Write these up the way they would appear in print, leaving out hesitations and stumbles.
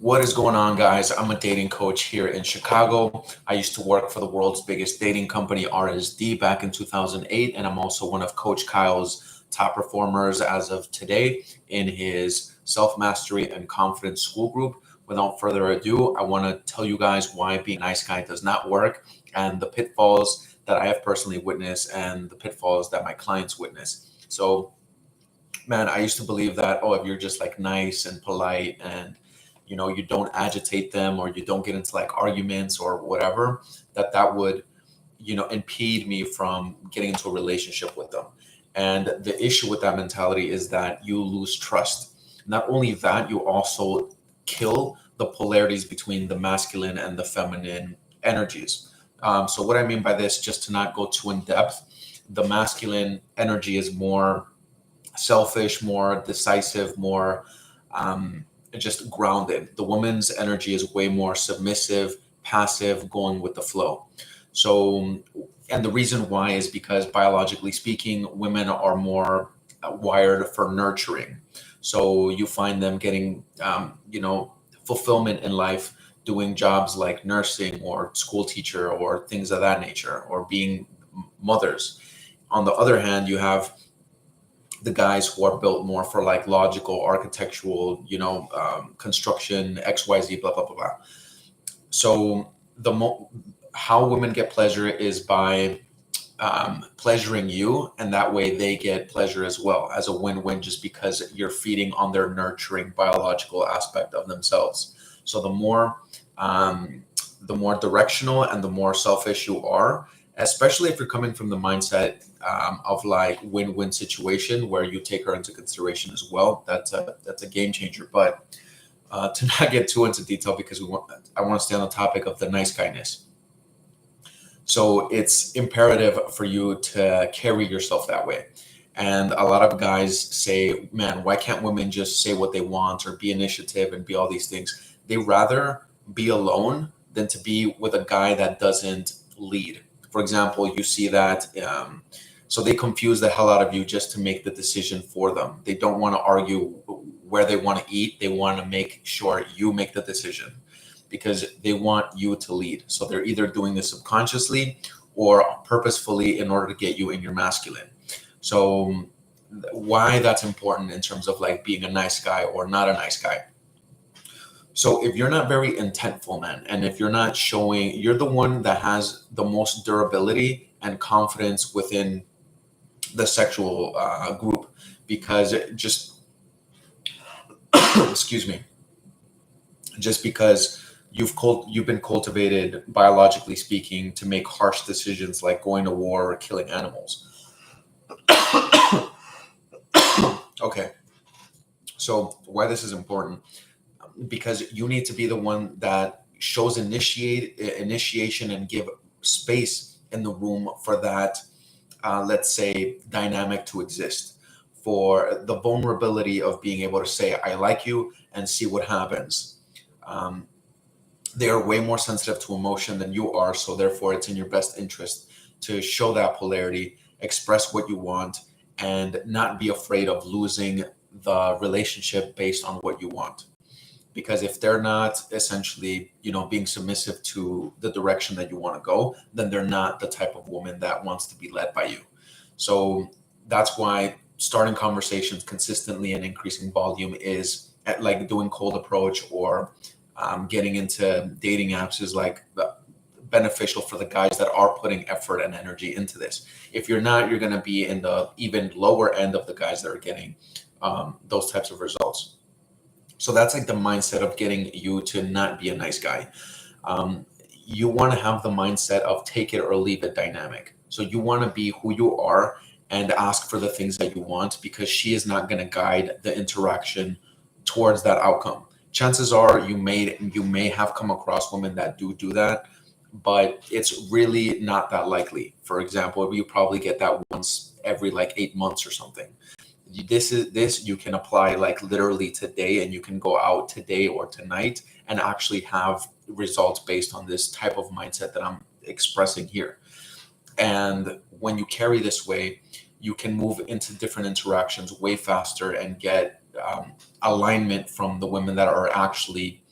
What is going on, guys? I'm a dating coach here in Chicago. I used to work for the world's biggest dating company, RSD, back in 2008, and I'm also one of Coach Kyle's top performers as of today in his self mastery and confidence school group. Without further ado, I want to tell you guys why being a nice guy does not work and the pitfalls that I have personally witnessed and the pitfalls that my clients witness. So, man, I used to believe that, oh, if you're just like nice and polite and you don't agitate them or you don't get into like arguments or whatever, that would impede me from getting into a relationship with them. And the issue with that mentality is that you lose trust. Not only that, you also kill the polarities between the masculine and the feminine energies. So what I mean by this, just to not go too in depth, the masculine energy is more selfish, more decisive, more just grounded. The woman's energy is way more submissive, passive, going with the flow. So, and the reason why is because biologically speaking, women are more wired for nurturing. So you find them getting, fulfillment in life doing jobs like nursing or school teacher or things of that nature, or being mothers. On the other hand, you have the guys who are built more for like logical, architectural, construction, XYZ, blah, blah, blah, blah. So how women get pleasure is by pleasuring you, and that way they get pleasure as well, as a win-win, just because you're feeding on their nurturing biological aspect of themselves. So the more directional and the more selfish you are, especially if you're coming from the mindset of like win-win situation where you take her into consideration as well, that's a game changer. But to not get too into detail, because I want to stay on the topic of the nice guyness. So it's imperative for you to carry yourself that way. And a lot of guys say, man, why can't women just say what they want or be initiative and be all these things? They rather be alone than to be with a guy that doesn't lead. For example, you see that, so they confuse the hell out of you just to make the decision for them. They don't want to argue where they want to eat. They want to make sure you make the decision because they want you to lead. So they're either doing this subconsciously or purposefully in order to get you in your masculine. So why that's important in terms of like being a nice guy or not a nice guy. So if you're not very intentful, man, and if you're not showing, you're the one that has the most durability and confidence within the sexual group, because excuse me, just because you've been cultivated biologically speaking to make harsh decisions like going to war or killing animals. Okay, so why this is important? Because you need to be the one that shows initiation and give space in the room for that, let's say, dynamic to exist, for the vulnerability of being able to say, I like you, and see what happens. They are way more sensitive to emotion than you are. So therefore, it's in your best interest to show that polarity, express what you want, and not be afraid of losing the relationship based on what you want. Because if they're not essentially, being submissive to the direction that you want to go, then they're not the type of woman that wants to be led by you. So that's why starting conversations consistently and increasing volume is like doing cold approach or getting into dating apps is like beneficial for the guys that are putting effort and energy into this. If you're not, you're going to be in the even lower end of the guys that are getting those types of results. So that's like the mindset of getting you to not be a nice guy. You want to have the mindset of take it or leave it dynamic. So you want to be who you are and ask for the things that you want, because she is not going to guide the interaction towards that outcome. Chances are you may have come across women that do that, but it's really not that likely. For example, you probably get that once every like 8 months or something. This you can apply like literally today, and you can go out today or tonight and actually have results based on this type of mindset that I'm expressing here. And when you carry this way, you can move into different interactions way faster and get alignment from the women that are actually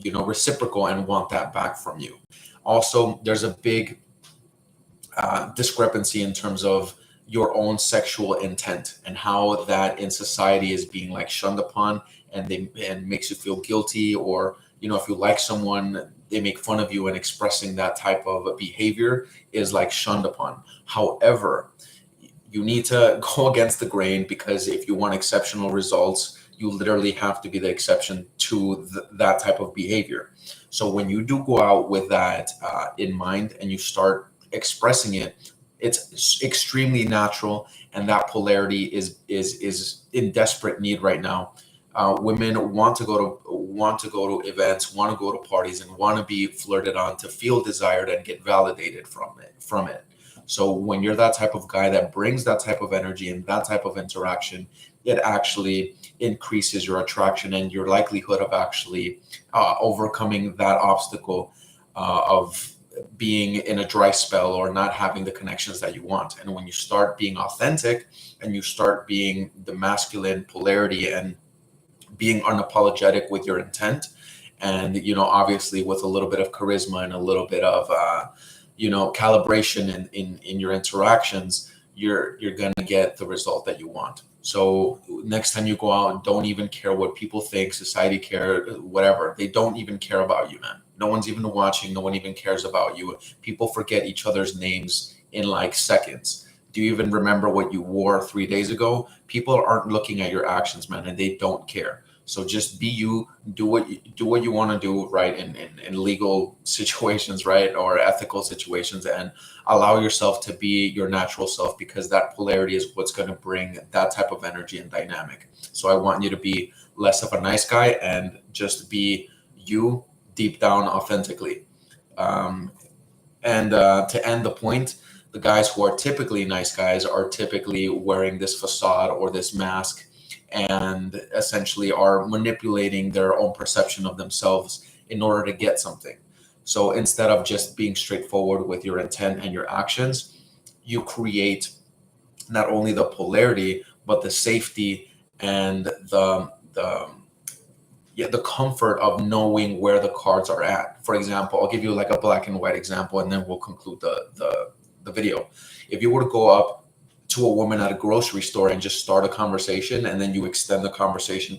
reciprocal and want that back from you. Also, there's a big discrepancy in terms of your own sexual intent and how that in society is being like shunned upon, and makes you feel guilty, or if you like someone, they make fun of you, and expressing that type of behavior is like shunned upon. However, you need to go against the grain, because if you want exceptional results, you literally have to be the exception to that type of behavior. So when you do go out with that in mind and you start expressing it, it's extremely natural, and that polarity is in desperate need right now. Women want to go to events, want to go to parties, and want to be flirted on, to feel desired and get validated from it. So when you're that type of guy that brings that type of energy and that type of interaction, it actually increases your attraction and your likelihood of actually overcoming that obstacle of being in a dry spell or not having the connections that you want. And when you start being authentic and you start being the masculine polarity and being unapologetic with your intent, and obviously with a little bit of charisma and a little bit of calibration in your interactions, you're gonna get the result that you want. So next time you go out, don't even care what people think, society care, whatever. They don't even care about you, man. No one's even watching. No one even cares about you. People forget each other's names in like seconds. Do you even remember what you wore 3 days ago? People aren't looking at your actions, man, and they don't care. So just be you, do what you want to do, right? In legal situations, right? Or ethical situations, and allow yourself to be your natural self, because that polarity is what's going to bring that type of energy and dynamic. So I want you to be less of a nice guy and just be you deep down authentically. And to end the point, the guys who are typically nice guys are typically wearing this facade or this mask, and essentially are manipulating their own perception of themselves in order to get something. So instead of just being straightforward with your intent and your actions, you create not only the polarity, but the safety and the comfort of knowing where the cards are at. For example, I'll give you like a black and white example, and then we'll conclude the video. If you were to go up to a woman at a grocery store and just start a conversation, and then you extend the conversation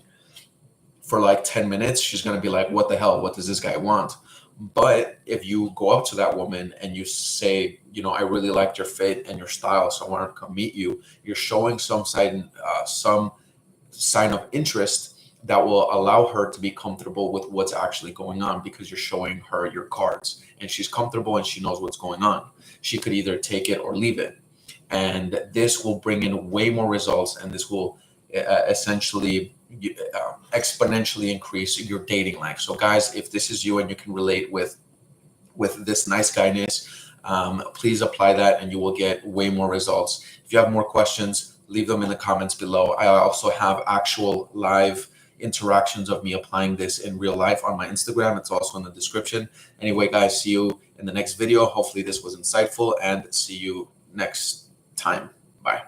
for like 10 minutes, she's going to be like, what the hell? What does this guy want? But if you go up to that woman and you say, I really liked your fit and your style, so I wanted to come meet you, you're showing some sign of interest that will allow her to be comfortable with what's actually going on, because you're showing her your cards and she's comfortable and she knows what's going on. She could either take it or leave it. And this will bring in way more results, and this will essentially exponentially increase your dating life. So guys, if this is you and you can relate with this nice guyness, please apply that and you will get way more results. If you have more questions, leave them in the comments below. I also have actual live interactions of me applying this in real life on my Instagram. It's also in the description. Anyway, guys, see you in the next video. Hopefully this was insightful, and see you next time. Bye.